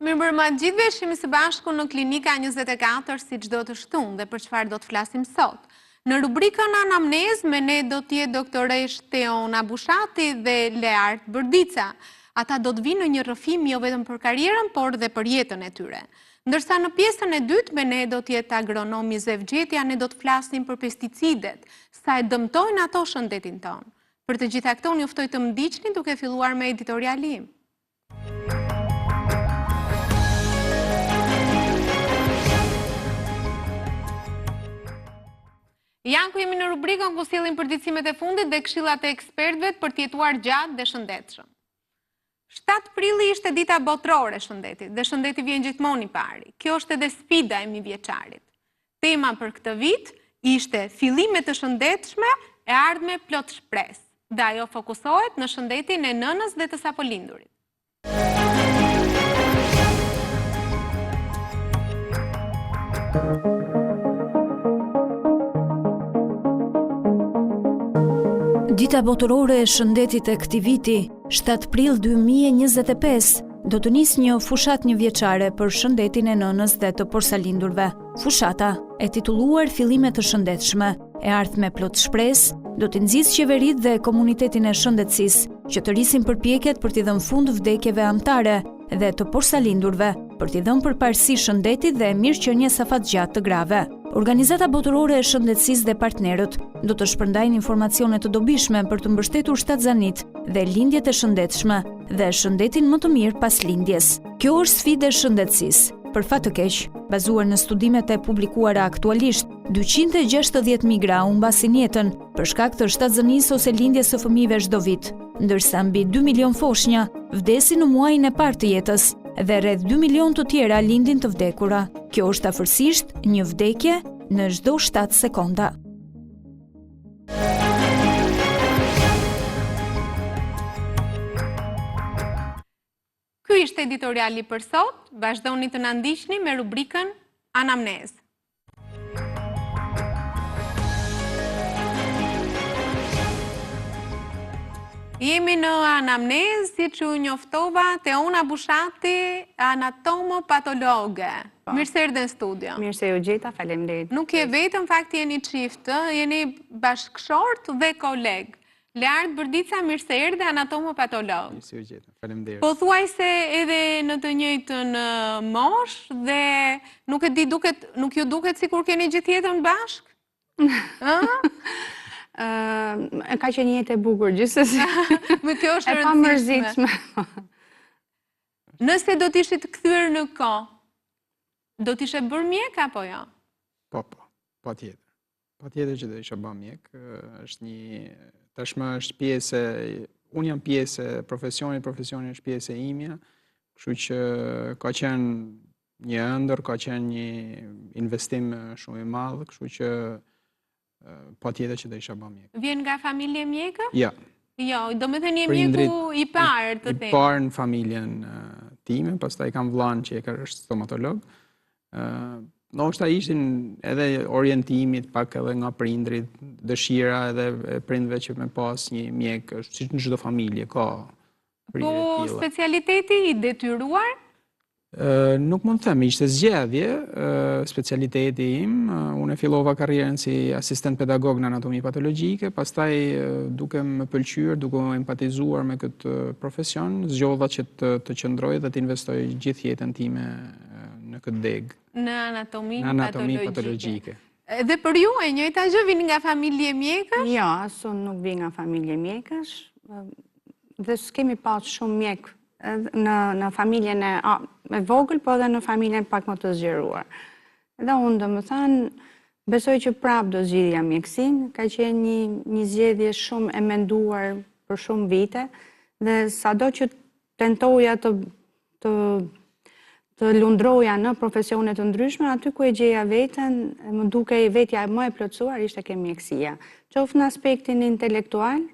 Mirëmbrëma të gjithëve, jemi së bashku në Klinika 24 si çdo të shtunë dhe për çfarë do të flasim sot. Në rubrikën Anamnez me ne do të jetë doktoresh Teona Bushati dhe Leart Bërdica. Ata do të vinë në një rrëfim jo vetëm për karrierën, por dhe për jetën e tyre. Ndërsa në pjesën e dytë me ne do të jetë agronomi Zevgjetja, ne do të flasim për pesticidet, sa e dëmtojnë ato shëndetin tonë. Për të gjitha këto unë juftoj të më ndiqni duke filluar me editoriali im. Janë ku jemi në rubrikën ku sjellim përditësimet e fundit dhe këshillat e ekspertëve për të jetuar gjatë dhe shëndetshëm. 7 prilli ishte dita botërore e shëndetit dhe shëndeti vjen gjithmonë i pari. Kjo është edhe sfida e mijëvjeçarit. Tema për këtë vit ishte fillime të shëndetshme e ardhme plot shpresë. Dhe ajo fokusohet në shëndetin e nënës dhe të sapolindurit. Dita botërore e shëndetit e këtij viti, 7 prill 2025, do të nisë një fushat njëvjeçare për shëndetin e nënës dhe të porsalindurve. Fushata, e titulluar Fillime të shëndetshme, e ardhme plot shpresë, do të nxjisë qeveritë dhe komunitetin e shëndetësisë që të rrisin përpjekjet për t'i dhënë fund vdekjeve anëtare dhe të porsalindurve, për t'i dhënë përparësi shëndetit dhe mirëqenies afatgjatë të grave. Organizata Botërore e Shëndetësisë dhe partnerët do të shpërndajnë informacione të dobishme për të mbështetur shtatzanitë dhe lindjet e shëndetshme dhe shëndetin më të mirë pas lindjes. Kjo është sfidë e shëndetësisë. Për fat të keq, bazuar në studimet e publikuara aktualisht, 260.000 gra humbasin jetën për shkak të shtatzanisë ose lindjes së fëmijëve çdo vit, ndërsa mbi 2 milion foshnja vdesin në muajin e parë të jetës dhe rreth 2 milion të tjera lindin të vdekura. Kjo është afërsisht një vdekje në çdo 7 sekonda. Ky ishte editoriali për sot, vazhdoni të na ndiqni me rubrikën Anamnez. Jemi në Anamnez, si që njoftova, Teona Bushati, anatomopatologe. Mirë se erdhe në studio. Mirë se u gjeta, faleminderit. Nuk je vetëm, fakti jeni çift, jeni bashkëshort dhe koleg. Leart Bërdica, mirë se erdhe, anatomopatolog. Mirë se u gjeta, faleminderit. Po thuaj se edhe në të njëjtën moshë dhe nuk ju duket sikur keni gjithë jetën bashk? Ka qenë jetë e bukur gjithsesi. Me kjo është e pamërzitshme. Nëse do t'ishit kthyer në kohë, do t'ishe bërë mjek apo jo? Po tjetër. Po tjetër që do isha bërë mjek. Tashmë është pjesë, unë jam pjesë e profesioni është pjesë e imja, kështu që ka qenë një ëndër, ka qenë një investim shumë i madh, kështu që po tjetër që do isha bërë mjek. Vjen nga familje mjekë? Ja. Jo, do me thënë je mjeku i parë të I parë në familjen time, pastaj kam vllain që është stomatolog. Ndoshta ishin edhe orientimit pak edhe nga prindrit, dëshira edhe prindve që me pas një mjek, si në çdo familje ka. Po specialiteti i detyruar? Nuk mund të them, ishte zgjedhje, specialiteti im. Unë fillova karrierën si asistent pedagog në anatomi patologjike, pastaj duke më pëlqyer, duke më empatizuar me këtë profesion, zgjodha që të qëndroj dhe të investoj gjithë jetën time në këtë degë. Në anatomi patologjike. Dhe për ju e njëjta gjë, vini nga familje mjekësh? Jo, asun nuk vi nga familje mjekësh. Dhe s'kemi pas shumë mjek në familjen e vogël, po edhe në familjen pak më të zgjeruar. Dhe unë dhe më thanë, besoj që prap do zgjidhja mjekësin, ka qenë një zgjedhje shumë e menduar për shumë vite, dhe sado që tentoja të lundroja në profesione të ndryshme, aty ku e gjeja veten, më duke vetja më e plotësuar ishte ke mjekësia. Qoftë në aspektin intelektual,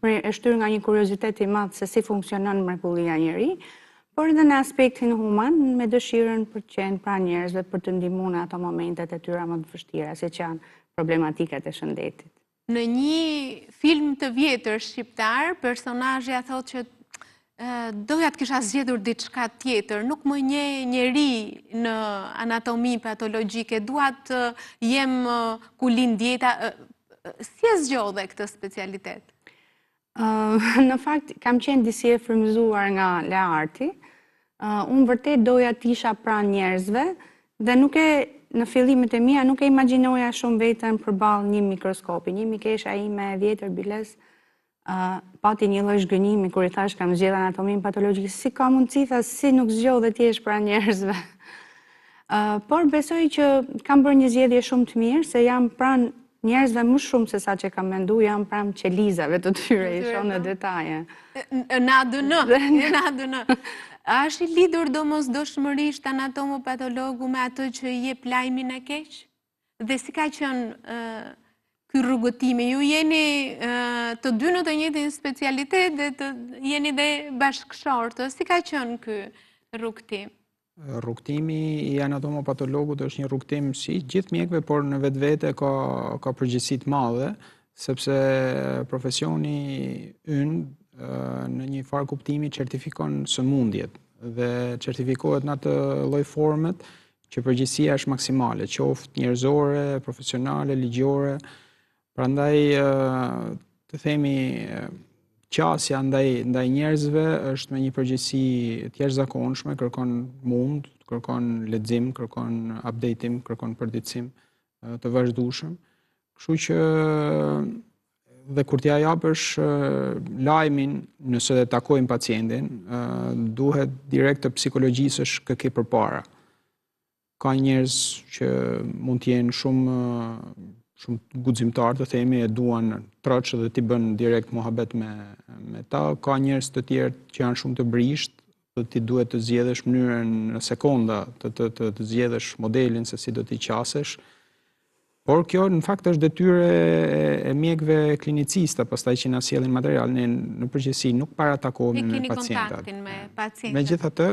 e shtyr nga një kuriozitet i madh se si funksionon mrekullia e njeri, por edhe në aspektin human, me dëshirën për të qenë pranë njerëzve, për të ndihmuar në ato momentet e tyra më të vështira, siç janë problematikat e shëndetit. Në një film të vjetër shqiptar, personazhi thotë që doja të kisha zgjedhur diçka tjetër, nuk më njeri në anatomi patologjike, dua të jem ku lind jeta. Si e zgjodhe këtë specialitet? Në fakt, kam qenë disi e frymëzuar nga Learti. Unë vërtet doja të isha pranë njerëzve dhe në fillimet e mia nuk e imagjinoja shumë veten përballë një mikroskopi. Një mikesha ime e vjetër biles pati një lloj zhgënjimi kur i thash kam zgjedhur anatominë patologjike, si ka mundësi, tha, si nuk zgjodhe ti jesh pranë njerëzve. Por besoj që kam bërë një zgjedhje shumë të mirë, se jam pranë njerëzve më shumë se sa që kam mendu, jam pranë qelizave të tyre, i shoh në detaje. Na dënë. A është i lidhur domosdoshmërisht anatomopatologu me atë që i jep lajmin e keq? Dhe si ka qenë ky rrugëtimi? Ju jeni të dy në të njëjtin specialitet dhe jeni dhe bashkëshortë. Si ka qenë ky rrugëtim? Rrugtimi i anatomopatologut është një rrugtim si gjithë mjekëve, por në vetvete ka përgjegjësi të madhe, sepse profesioni ynë në një farë kuptimi certifikon sëmundjet dhe certifikohet në atë lloj formet që përgjegjësia është maksimale, qoftë njerëzore, profesionale, ligjore. Prandaj të themi qasja ndaj njerëzve është me një përgjegjësi të jashtëzakonshme, kërkon mund, kërkon lexim, kërkon updatim, kërkon përditësim të vazhdueshëm. Kështu që dhe kur t'ja japësh lajmin, nëse dhe takojmë pacientin, duhet direkt të psikologjisësh kë ke përpara. Ka njerëz që mund t'jenë shumë guximtar, të themi, e duan troç dhe t'i bën direkt muhabet me ta. Ka njerëz të tjerë që janë shumë të brisht, dhe ti duhet të zgjedhësh mënyrën në sekonda, të zgjedhësh modelin se si do t'i qasesh. Por kjo në fakt është detyrë e mjekëve klinicista, pastaj që na sjellin material, ne në përgjithësi nuk paratakohemi me pacientat. Kontaktin me pacientët. Megjithatë,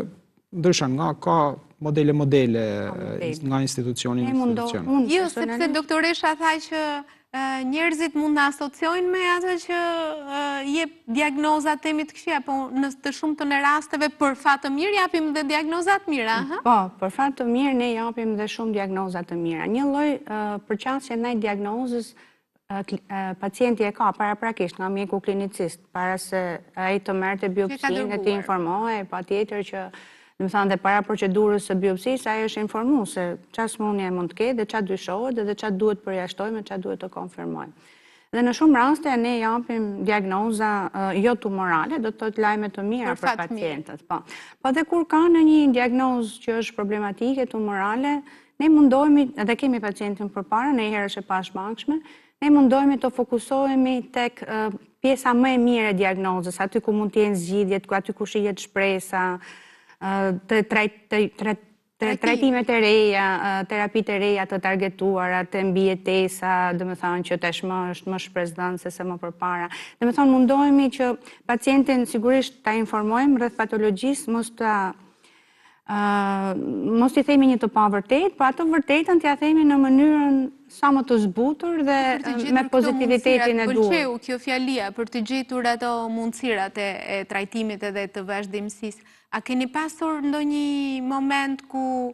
ndryshan nga ka modele nga institucioni në institucion. Jo, sepse doktoresha tha që njerëzit mund të asociojnë me atë që jep diagnozat temi të këqija, po në të shumtën e rasteve për fat të mirë japim dhe diagnozat mira. Po, për fat të mirë ne japim dhe shumë diagnozat të mira. Një lloj përqasje ndaj diagnozës pacienti e ka paraprakisht nga mjeku klinicist, para se ai të merrte biopsinë dhe të informohej, patjetër që dhe para procedurës së biopsisë, ai është informuar se çfarë sëmundje mund të ketë dhe çfarë dyshohet dhe çfarë duhet përjashtojmë, çfarë duhet të konfirmojmë. Dhe në shumë raste ne japim diagnoza jo tumorale, do të thotë lajme të mira për pacientët. Po dhe kur ka në një diagnozë që është problematike tumorale, ne mundohemi, edhe kemi pacientin përpara, në herë është e pashmangshme, ne mundohemi të fokusohemi tek pjesa më e mirë e diagnozës, aty ku mund të jenë zgjidhjet, aty ku shihet shpresa, të trajtimet e reja, terapitë e reja të targetuara, të mbijetesa, dhe me thonë që tashmë është më shpresdhënë se sa më përpara. Dhe me thonë mundohemi që pacientin sigurisht ta informojmë rreth patologjisë, mos t'i themi një të pavërtetë, po atë vërtetën t'ja themi në mënyrën sa më të zbutur dhe me pozitivitetin e duhur. Pëlqeu kjo fjalia për të gjetur ato mundësirat e trajtimit edhe të vazhdimësisë. A keni pasur ndonjë moment ku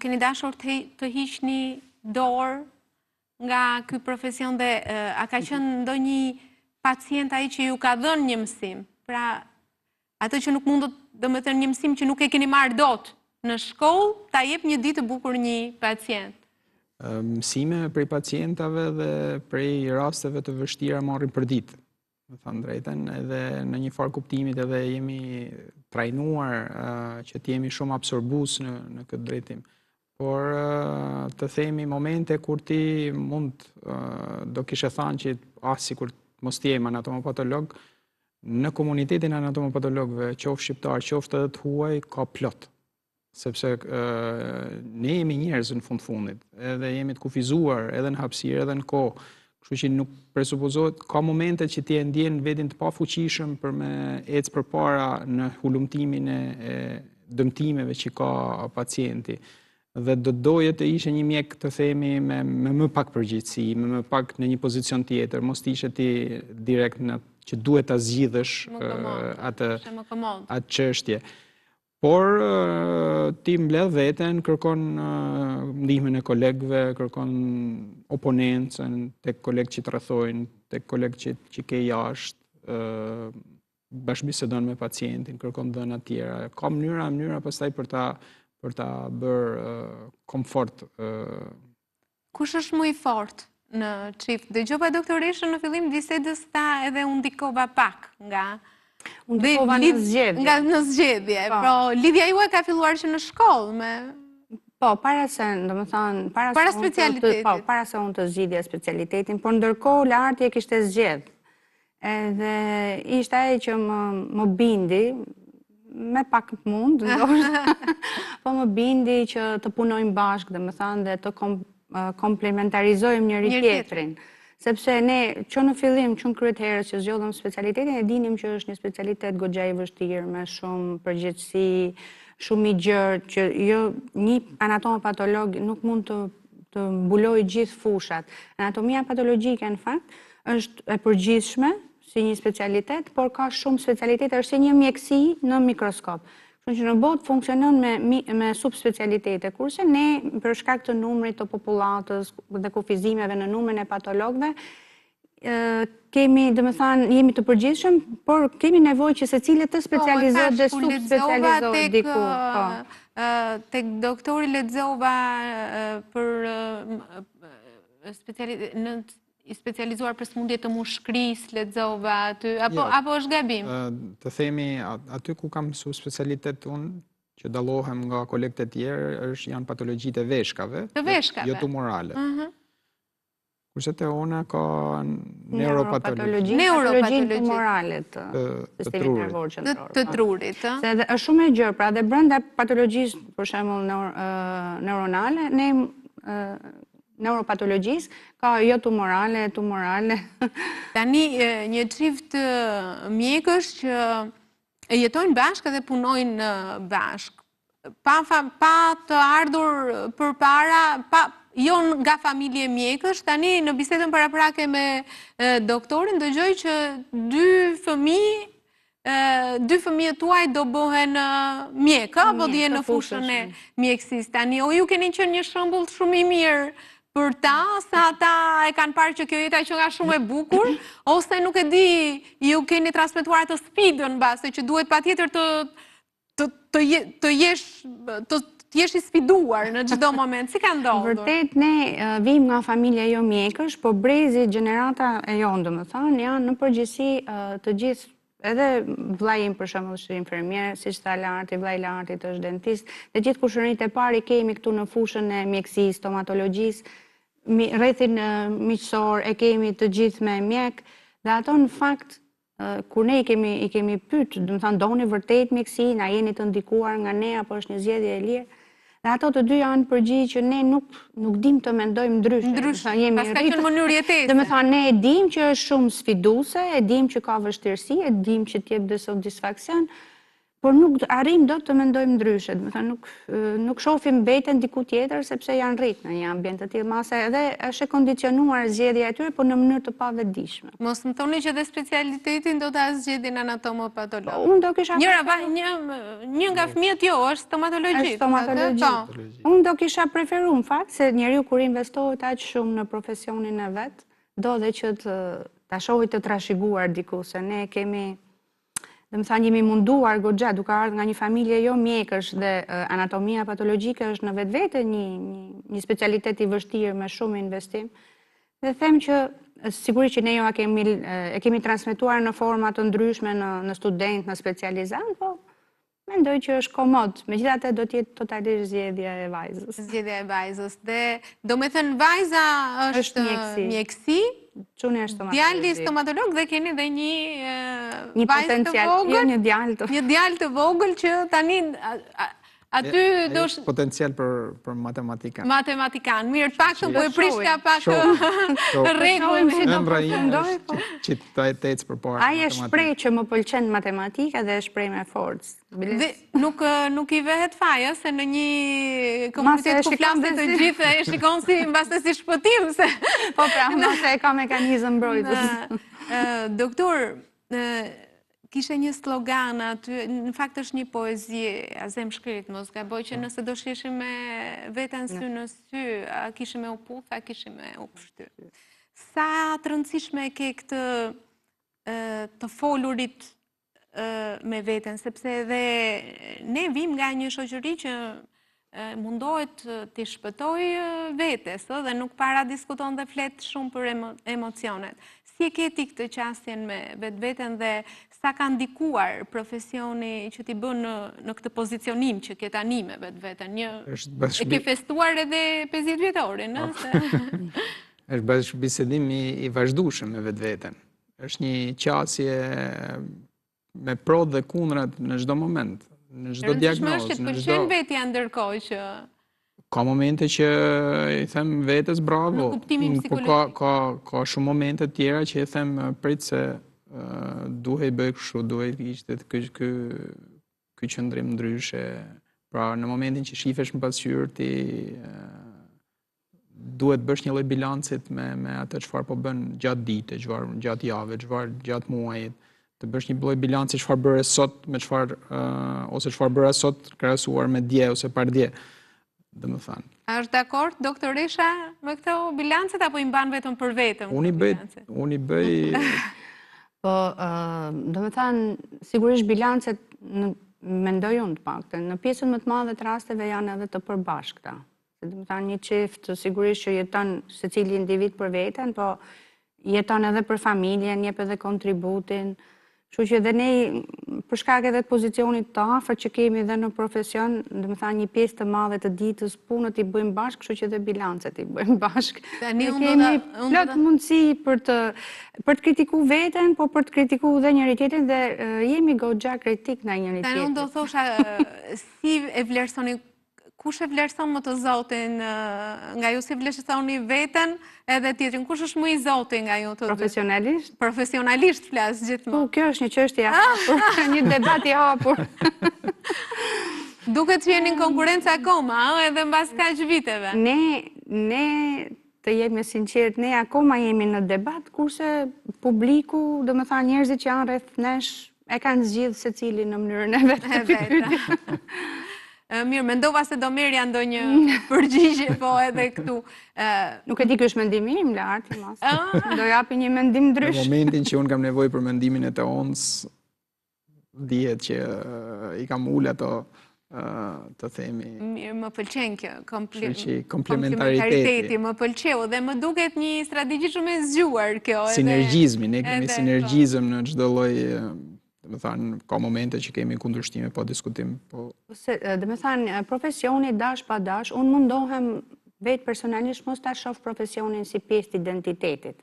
keni dashur të hiqni dorë nga ky profesion dhe a ka qenë ndonjë pacient ai që ju ka dhënë një mësim? Pra, atë që nuk mundot, domethënë një mësim që nuk e keni marrë dot në shkollë, ta jep një ditë të bukur një pacient. Mësime prej pacientave dhe prej rasteve të vështira marrim për ditë. Me thënë drejtën, edhe në një farë kuptimit edhe jemi trajnuar që t'jemi shumë absorbues në këtë drejtim. Por të themi momente kur ti mund, do kishe thënë që sikur mos t'jem anatomopatolog, në komunitetin anatomopatologëve, qoftë shqiptar, qoftë edhe të huaj, ka plot. Sepse ne jemi njerëz në fundit, edhe jemi të kufizuar edhe në hapësirë, edhe në kohë. Kështu që nuk presupozohet, ka momente që ti e ndjen vetin të pafuqishëm për me ecë përpara në hulumtimin e dëmtimeve që ka pacienti. Dhe do doje të ishe një mjek të themi me më pak përgjegjësi, me më pak në një pozicion tjetër, mos të ishe ti direkt në që duhet ta zgjidhësh atë çështje. Por ti mbledh veten, kërkon ndihmën e kolegëve, kërkon oponencën tek kolegë që të rrethojnë, tek kolegë që ke jashtë, bashkëbisedon me pacientin, kërkon dhëna të tjera. Ka mënyra pastaj për ta bërë komfort. Kush është më i fortë në çift? Dëgjova doktoreshën në fillim bisedës tha edhe unë ndikova pak nga ndikova në zgjedhje. Nga në zgjedhje. Po lidhja juaj ka filluar që në shkollë me Po, para se, domethënë, para specialitetit. Po, para se unë të zgjidhja specialitetin, por ndërkohë Larti e kishte zgjedh. Edhe ishte ai që më bindi, me pak mund, po më bindi që të punojmë bashkë, domethënë, dhe të komplementarizojmë njëri tjetrin. Sepse ne, që në fillim, që në kryet herës që zgjodhëm specialitetin, e dinim që është një specialitet goxha i vështirë, me shumë përgjegjësi, shumë i gjerë, që jo një anatomopatolog nuk mund të mbulojë gjithë fushat. Anatomia patologjike, në fakt, është e përgjithshme si një specialitet, por ka shumë specialitete, është si një mjekësi në mikroskop. Kështu që në botë funksionon me subspecialitete, kurse ne, për shkak të numrit të popullatës dhe kufizimeve në numrin e patologëve, kemi, domethënë, jemi të përgjithshëm, por kemi nevojë që secili të specializohet dhe subspecializohet diku. Tek doktori lexova për i specializuar për sëmundje të mushkërisë, lexova aty, apo është gabim? Të themi, aty ku kam mësuar specialitet unë, që dallohem nga kolegët e tjerë, janë patologjitë e veshkave, jo tumorale. Kurse te ona ka neuropatologji. Neuropatologji tumorale të sistemit nervor qendror. Të trurit. Se është shumë e gjerë, pra dhe brenda patologjisë, për shembull neuronale, ne neuropatologjisë ka jo tumorale. Tani një çift mjekësh që jetojnë bashkë dhe punojnë bashkë, pa të ardhur përpara, jo nga familje mjekësh, tani në bisedën paraprake me doktorin dëgjoj që dy fëmijët tuaj do bëhen mjekë, apo do jenë në fushën e mjekësisë. Tani, o ju keni qenë një shembull shumë i mirë për ta, sa ata e kanë parë që kjo jeta që nga shumë e bukur, ose nuk e di, ju keni transmetuar atë sfidën base, që duhet patjetër të jesh i sfiduar në çdo moment. Si ka ndodhur? Vërtet, ne vim nga familja jo mjekësh, po brezi, gjenerata e jonë, domethënë, janë në përgjithësi të gjithë. Edhe vllai im për shembull është infermier, siç tha Larti, vllai Lartit është dentist, dhe gjithë kushërinjtë e parë kemi këtu në fushën e mjekësisë, stomatologjisë, rrethin miqësor e kemi të gjithë me mjek, dhe ato në fakt kur ne i kemi pyet, domethënë doni vërtet mjekësinë, a jeni të ndikuar nga ne apo është një zgjedhje e lirë? Dhe ato të dy janë përgjigje që ne nuk dim të mendojmë ndryshe. Pas ka qenë mënyrë jetese. Domethënë ne e dim që është shumë sfiduese, e dim që ka vështirësi, e dim që t'jep disfaksion, por nuk arrim dot të mendojmë ndryshe. Domethënë nuk shohim veten diku tjetër sepse janë rrit në një ambient të tillë, mase edhe është e kondicionuar zgjedhja e tyre, por në mënyrë të pavetdijshme. Mos më thoni që dhe specialitetin do ta zgjedhin anatomopatolog. Unë do kisha një nga fëmijët jo është stomatologji. Unë do kisha preferuar në fakt se njeriu kur investohet aq shumë në profesionin e vet, do dhe që ta shohë të trashëguar diku, se ne kemi, domethënë jemi munduar goxha duke ardhur nga një familje jo mjekësh dhe anatomia patologjike është në vetvete një specialitet i vështirë me shumë investim. Dhe them që sigurisht që ne jo e kemi transmetuar në forma të ndryshme në student, në specializant, po mendoj që është komod. Megjithatë do të jetë totalisht zgjedhja e vajzës. Zgjedhja e vajzës. Dhe do me thënë vajza është mjekësi, Çuni është stomatolog. Djalë stomatolog dhe keni dhe një vajzë të vogël, një djalë të vogël që tani aty do potencial për matematikan. Matematikan. Mirë, të paktën po e prishka pak rregullin. Që ta ecë përpara. Ai e shpreh që më pëlqen matematika dhe e shpreh me forcë. Dhe nuk i vehet faja se në një komunitet ku flasin të gjithë e shikon si mbase si shpëtim se po pra, mase e ka mekanizëm mbrojtës. Doktor, kishe një slogan aty, në fakt është një poezi, Azem Shkrit, mos gaboj, që nëse do shishim me veten sy në sy, a kishim me u puth, a kishim me u pështy. Sa të rëndësishme ke këtë të folurit me veten, sepse edhe ne vim nga një shoqëri që mundohet të shpëtoj vetes, dhe nuk para diskuton dhe flet shumë për emocionet. Si e ke ti këtë qasjen me vetveten dhe sa ka ndikuar profesioni që ti bën në këtë pozicionim që ke tani me vetveten? E ke festuar edhe 50 vjetorin, është bashkëbisedim i vazhdueshëm me vetveten. Është një qasje me pro dhe kundrat në çdo moment, në çdo diagnozë, në çdo. Pëlqen vetja ndërkohë që ka momente që i them vetes bravo, në kuptimin psikologjik. Ka shumë momente tjera që i them prit se duhej bëj kështu, duhej ishte ky qëndrim ndryshe. Pra në momentin që shifesh mbasqyrë ti duhet bësh një lloj bilancit me atë çfarë po bën gjatë ditës, gjatë javës, gjatë muajit, të bësh një lloj bilanci çfarë bëre sot me çfarë ose çfarë bëra sot krahasuar me dje ose pardje. A është dakord, doktoresha, me këto bilancet, apo i mban vetëm për vetëm? Unë i bëj... Po, do me thanë, sigurisht bilancet, mendoj unë të paktën, në pjesën më të madhe të rasteve janë edhe të përbashkëta. Do me thanë, një çift sigurisht që jeton secili individ për veten, po jeton edhe për familjen, jep edhe kontributin. Kështu që edhe ne, për shkak edhe pozicionit të afërt që kemi edhe në profesion, do të thënë një pjesë të madhe të ditës punët i bëjmë bashkë, kështu që edhe bilancet i bëjmë bashkë. Ne kemi plot mundësi për të kritikuar veten, po për të kritikuar edhe njëri tjetrin dhe jemi goxha kritik ndaj njëri tjetrit. Unë do thosha si e vlerësoni, kush e vlerëson më të Zotin, nga ju si vlerësoni veten edhe tjetrin, kush është më i Zotit nga ju të dy? Profesionalisht? Profesionalisht flas gjithmonë. Po, kjo është një çështje e hapur, një debat i hapur. Duket që jeni në konkurrencë akoma, edhe mbas kaq viteve. Ne të jemi sinqert, ne akoma jemi në debat, kurse publiku, do me thënë njerëzit që janë rreth nesh, e kanë zgjidhur secili në mënyrën e vet të pyetjes. Mirë, mendova se do merja ndonjë përgjigje, po edhe këtu. Nuk e di ky është mendimi im lart, mos. Do japi një mendim ndryshe. Në momentin që unë kam nevojë për mendimin e të ons, dihet që i kam ul ato të themi. Mirë, më pëlqen kjo komplementariteti, më pëlqeu dhe më duket një strategji shumë e zgjuar kjo. Sinergjizmi, ne kemi sinergjizëm në çdo lloj. Dhe me thanë, ka momente që kemi kundërshtime, po diskutim, po... Dhe me thanë, profesioni dash pa dash, unë mundohem vetë personalisht mos ta shoh profesionin si pjesë të identitetit.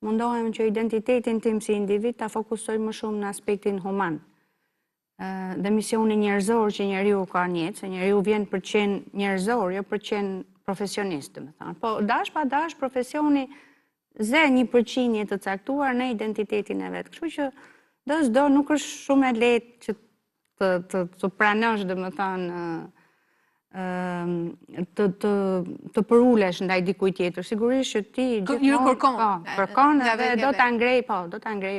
Mundohem që identitetin tim si individ ta fokusoj më shumë në aspektin human. Dhe misioni njerëzor që njeriu ka në jetë, se njeriu vjen për të qenë njerëzor, jo për të qenë profesionist, dhe me thanë. Po dash pa dash, profesioni zë një përqindje të caktuar në identitetin e vet. Kështu që do nuk është shumë e lehtë që të pranosh, dhe më thanë, të përulesh ndaj dikujt tjetër. Sigurisht që ti kërkon dhe do ta ngrej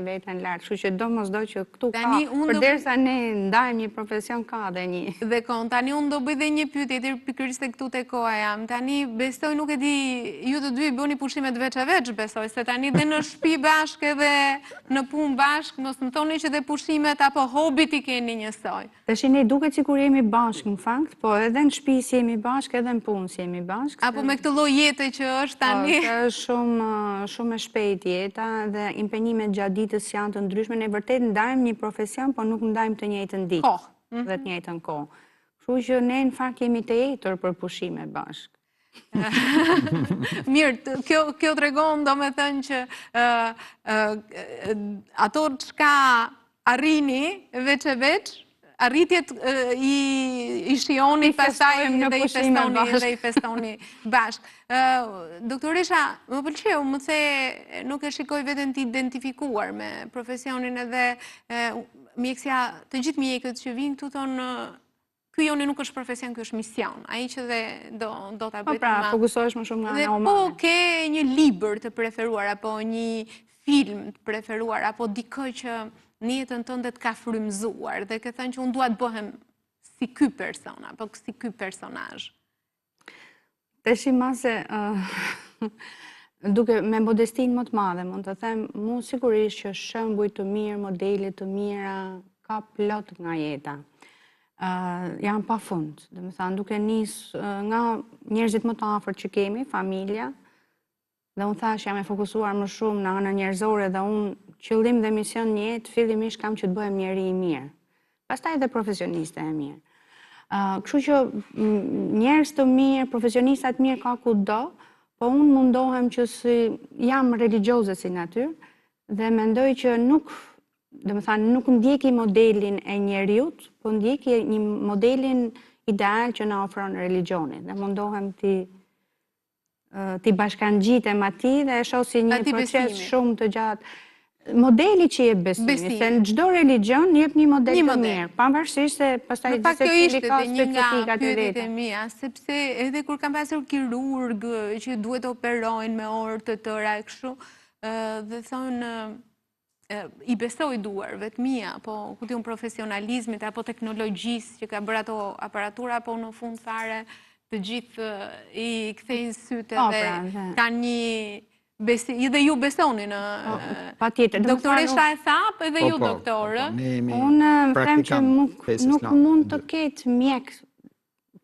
veten lart. Kështu që domosdo që këtu ka, përderisa ne ndajmë një profesion, ka dhe një. Dhe tani unë do bëj dhe një pyetje pikërisht këtu te koha jam. Tani besoj, nuk e di, ju të dy i bëni pushimet veç e veç, besoj, se tani dhe në shtëpi bashkë edhe në punë bashkë, mos më thoni që dhe pushimet apo hobit i keni njësoj. Tash ne duket sikur jemi bashkë në fakt, po edhe në shtëpi si jemi bashkë, edhe në punë si jemi bashkë. Apo me këtë lloj jete që është tani. Është shumë e shpejt jeta dhe impenjimet gjatë ditës janë të ndryshme. Ne vërtet ndajmë një profesion, po nuk ndajmë të njëjtën ditë dhe të njëjtën kohë. Kështu që ne në fakt jemi të ejtur për pushime bashkë. Mirë, kjo tregon domethënë që ato çka arrini veç e veç, arritjet i shihoni pastaj dhe i festoni bashkë. Doktoresha, më pëlqeu, më the nuk e shikoj veten të identifikuar me profesionin edhe mjekësia, të gjithë mjekët që vinë këtu thonë ky joni nuk është profesion, ky është mision. Ai që dhe do ta bëj. Po pra, fokusohesh më shumë nga ana humane. Po ke një libër të preferuar apo një film të preferuar apo dikë që në jetën tënde të ka frymëzuar dhe ke thënë që unë dua të bëhem si ky person apo si ky personazh? Tash mase duke me modestinë më të madhe, mund të them, mu sigurisht që shembuj të mirë, modele të mira ka plot nga jeta. Janë pa fund, dhe me thënë, duke nga njerëzit më të afërt që kemi, familja, dhe unë thash jam e fokusuar më shumë në anën njerëzore dhe unë qëllim dhe mision një jetë, fillimisht kam që të bëhem njeri i mirë. Pastaj dhe profesioniste e mirë. Kështu që njerëz të mirë, profesionistat mirë ka kudo, po unë mundohem që jam religjioze si natyrë dhe mendoj që nuk ndjeki modelin e njeriut, po ndjeki një modelin ideal që na ofron religioni dhe mundohem ti bashkangjitem atij dhe e shoh si një proces shumë të gjatë. Modeli që jep besimi, se në çdo religjion jep një model të mirë, pavarësisht se pastaj kjo ishte ka një nga specifikat e pyetjet veta. e mia, sepse edhe kur kam pasur kirurg që duhet operojnë me orë të tëra e kështu, dhe thonë i besoj duarve të mia, po ku diun profesionalizmit apo teknologjisë që ka bërë ato aparatura, po në fund fare të gjithë i kthejnë sytë dhe kanë një dhe ju besoni në doktoresha e thap edhe ju doktorë. Unë them që nuk mund të ketë mjek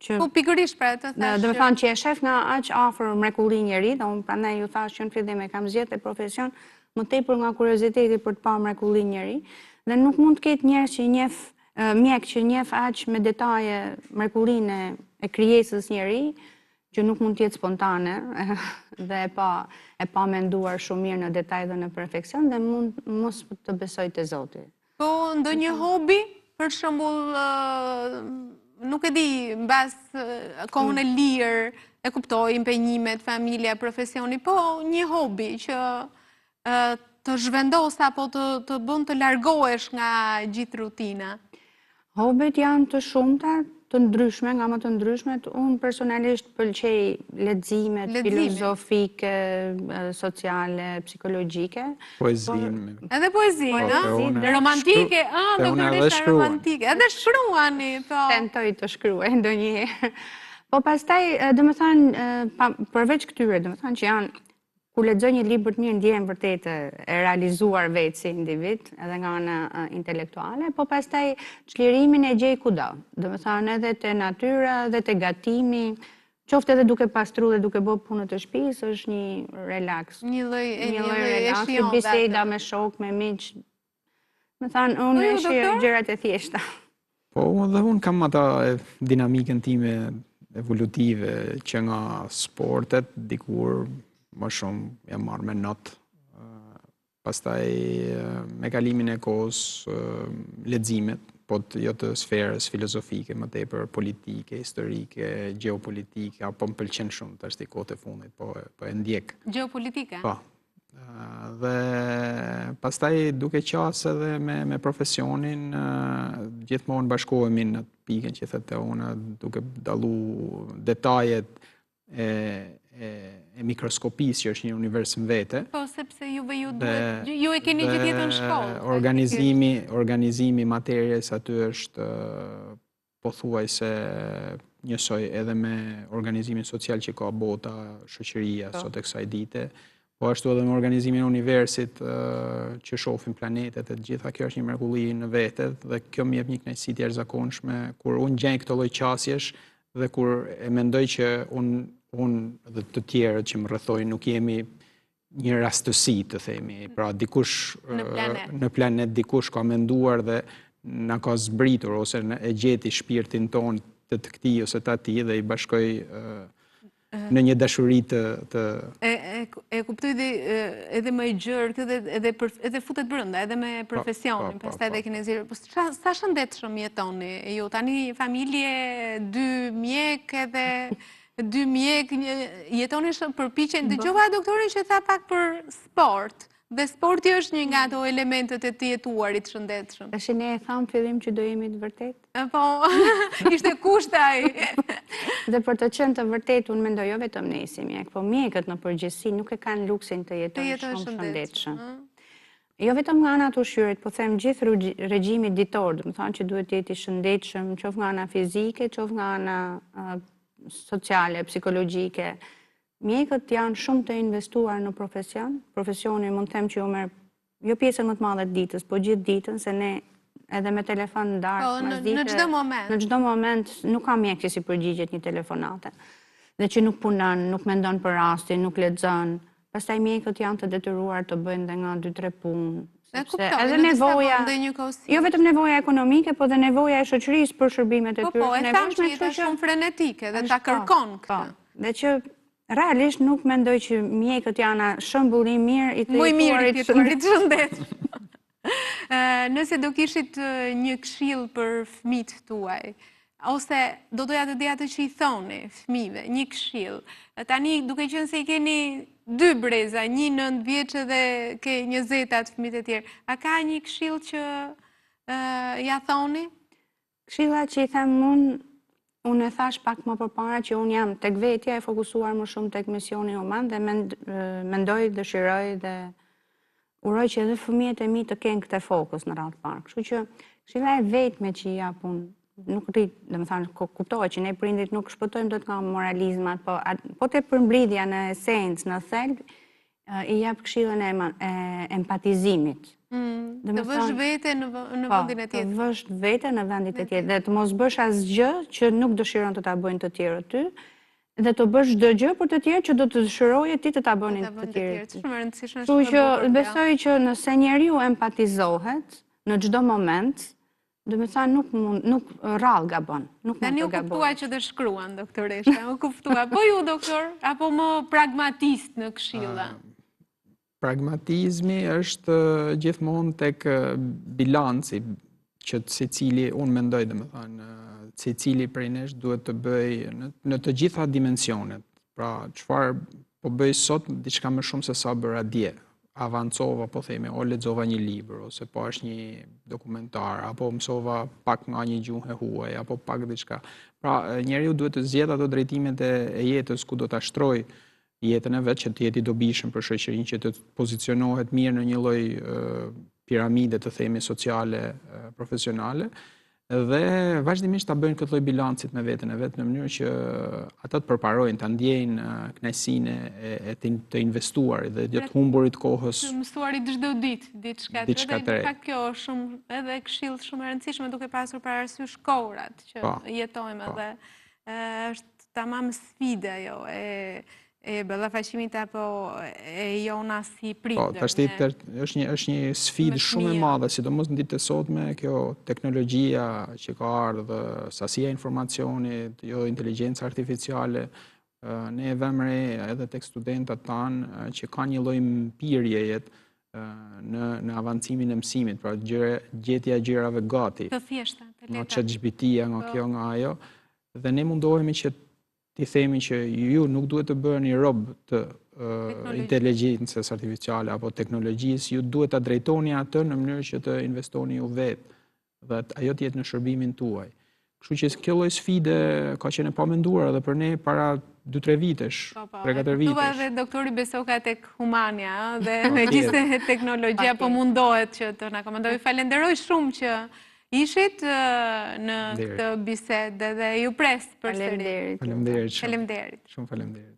që po pikërisht pra të thash. Do të thonë që e shef nga aq afër mrekulli njeri, dhe unë prandaj ju thash që në fillim e kam zgjedhur profesion më tepër nga kurioziteti për të parë mrekulli njeri, dhe nuk mund të ketë njerëz që njeh mjek që njeh aq me detaje mrekullinë e krijesës njeri, që nuk mund të jetë spontane dhe e pa menduar shumë mirë në detaj dhe në perfeksion dhe mund mos të besoj te Zoti. Po ndonjë hobi, për shembull, nuk e di, mbas kohën e lirë, e kuptoj impenjimet, familja, profesioni, po një hobi që të zhvendos apo të bën të largohesh nga gjithë rutina. Hobit janë të shumta, të ndryshme, nga më të ndryshmet. Unë personalisht pëlqej leximet filozofike, sociale, psikologjike. Poezinë. Edhe poezinë, romantike, doktoresha romantike. Edhe shkruani, po. Tentoj të shkruaj ndonjëherë. Po pastaj, domethënë, përveç këtyre, domethënë që janë, kur lexoj një libër të mirë ndjehem vërtet e realizuar vetë si individ, edhe nga ana intelektuale, po pastaj çlirimin e gjej kudo. Domethënë edhe te natyra dhe te gatimi, qoftë edhe duke pastru dhe duke bërë punët të shtëpisë, është një relaks. Një lloj relaks, biseda me shok, me miq. Domethënë unë shih gjërat e thjeshta. Po dhe unë kam ata dinamikën time evolutive që nga sportet dikur më shumë jam marrë me not. Pastaj me kalimin e kohës leximet, po jo të sferës filozofike, më tepër politike, historike, gjeopolitike, apo më pëlqen shumë tash te kohët e fundit, po e ndjek. Gjeopolitike? Po. Dhe pastaj duke qasë edhe me profesionin, gjithmonë bashkohemi në pikën që thete unë, duke dallu detajet e mikroskopisë që është një univers në vete. Po, sepse ju e keni gjithë jetën në shkollë. Organizimi materjes aty është pothuajse njësoj edhe me organizimin social që ka bota, shoqëria sot e kësaj dite, po ashtu edhe me organizimin e universit që shohim planetet e gjitha, kjo është një mrekulli në vete dhe kjo më jep një kënaqësi të jashtëzakonshme kur unë gjej këto lloj qasjesh dhe kur e mendoj që unë dhe të tjerët që më rrethojnë nuk jemi një rastësi, të themi. Pra dikush në planet dikush ka menduar dhe na ka zbritur ose e gjeti shpirtin ton të këtij ose të atij dhe i bashkoi në një dashuri të... E kuptoj edhe më i gjërë, edhe futet brenda, edhe me profesionin, pastaj edhe keni zirë. Sa shëndetshëm jetoni ju? Tani familje, 2 mjek edhe 2 mjek, jetoni përpiqen, dëgjova doktorin që tha pak për sport. Dhe sporti është një nga ato elementet e të jetuarit shëndetshëm. Tash ne e tham fillim që do jemi të vërtet. Po, ishte kushtaj. Dhe për të qenë të vërtet, unë mendoj jo vetëm ne si mjek, po mjekët në përgjithësi nuk e kanë luksin të jetojnë shumë shëndetshëm. Jo vetëm nga ana të ushqyrit, po them gjithë regjimi ditor, do të thonë që duhet të jetë i shëndetshëm, qoftë nga ana fizike, qoftë nga ana sociale, psikologjike. Mjekët janë shumë të investuar në profesion. Profesioni mund të them që u merr jo pjesën më të madhe të ditës, po gjithë ditën, se ne edhe me telefon në darkë, mas dite, në çdo moment. Në çdo moment nuk ka mjek që si përgjigjet një telefonate. Dhe që nuk punon, nuk mendon për rastin, nuk lexon. Pastaj mjekët janë të detyruar të bëjnë dhe nga 2-3 punë. Edhe nevoja, jo vetëm nevoja ekonomike, po dhe nevoja e shoqërisë për shërbimet e tyre. Po, e thamë që jetë shumë frenetike dhe ta kërkon këtë. Dhe që realisht nuk mendoj që mjekët janë shembull i mirë i të jetuarit shëndet. Nëse do kishit një këshill për fëmijët tuaj, ose do doja të dija të që i thoni fëmijëve, një këshill. Tani duke qenë se i keni 2 breza, një 9 vjeçë dhe ke 20 fëmijët e tjerë. A ka një këshill që ja thoni? Këshilla që i them unë e thash pak më përpara që unë jam tek vetja e fokusuar më shumë tek misioni human dhe mendoj, dëshiroj dhe uroj që edhe fëmijët e mi të kenë këtë fokus në radhë parë. Kështu që këshilla e vetme që i jap unë, nuk rrit, domethënë kuptohet që ne prindit nuk shpëtojmë dot nga moralizmat, po te përmbledhja në esencë, në thelb, i jap këshillën e empatizimit. Të vësh vete në vendin e tjetër. Të vësh vete në vendin e tjetër dhe të mos bësh asgjë që nuk dëshiron të ta bëjnë të tjerët ty, dhe të bësh çdo gjë për të tjerë që do të dëshiroje ti të ta bënin të tjerët. Kështu që besoj që nëse njeriu empatizohet në çdo moment, do të thënë nuk rrallë gabon. Tani u kuptua që të shkruan, doktoresha, u kuptua. Po ju, doktor, apo më pragmatist në këshilla? Pragmatizmi është gjithmonë tek bilanci që secili, unë mendoj domethënë, secili prej nesh duhet të bëj në të gjitha dimensionet. Pra, çfarë po bëj sot, diçka më shumë se sa bëra dje. Avancova, po themi, o lexova një libër, ose po është një dokumentar, apo mësova pak nga një gjuhë e huaj, apo pak diçka. Pra, njeriu duhet të zgjedhë ato drejtimet e jetës ku do ta shtrojë jetën e vet që të jetë i dobishëm për shoqërinë, që të pozicionohet mirë në një lloj piramide të themi sociale, profesionale, dhe vazhdimisht ta bëjnë këtë lloj bilancit me veten e vet në mënyrë që ata të përparojnë, ta ndjejnë kënaqësinë e të investuarit dhe të humburit kohës. Të mësuarit çdo ditë diçka të re. Dhe kjo është shumë edhe këshill shumë e rëndësishme duke pasur parasysh kohrat që jetojmë edhe është tamam sfida ajo e ballafaqimit apo e jona si prindër. Po, tashti është një sfidë shumë e madhe, sidomos në ditët e sotme, kjo teknologjia që ka ardhur, sasia e informacionit, jo inteligjenca artificiale, ne e vëmë re edhe tek studentët tanë që kanë një lloj mpirjeje në avancimin e mësimit, pra gjetja e gjërave gati. Të thjeshta, të lehta. Nga ChatGPT-ja, nga kjo, nga ajo, dhe ne mundohemi që ti themi që ju nuk duhet të bëheni rob të inteligjencës artificiale apo teknologjisë, ju duhet ta drejtoni atë në mënyrë që të investoni ju vetë dhe ajo të jetë në shërbimin tuaj. Kështu që kjo lloj sfide ka qenë pa menduar edhe për ne para 2-3 vitesh, 3-4 vitesh. Tuva dhe doktori Besoka tek Humania dhe megjithëse teknologjia po mundohet që të na komandoj. Falenderoj shumë që ishit në këtë bisedë dhe ju pres përsëri. Faleminderit. Faleminderit. Shumë faleminderit.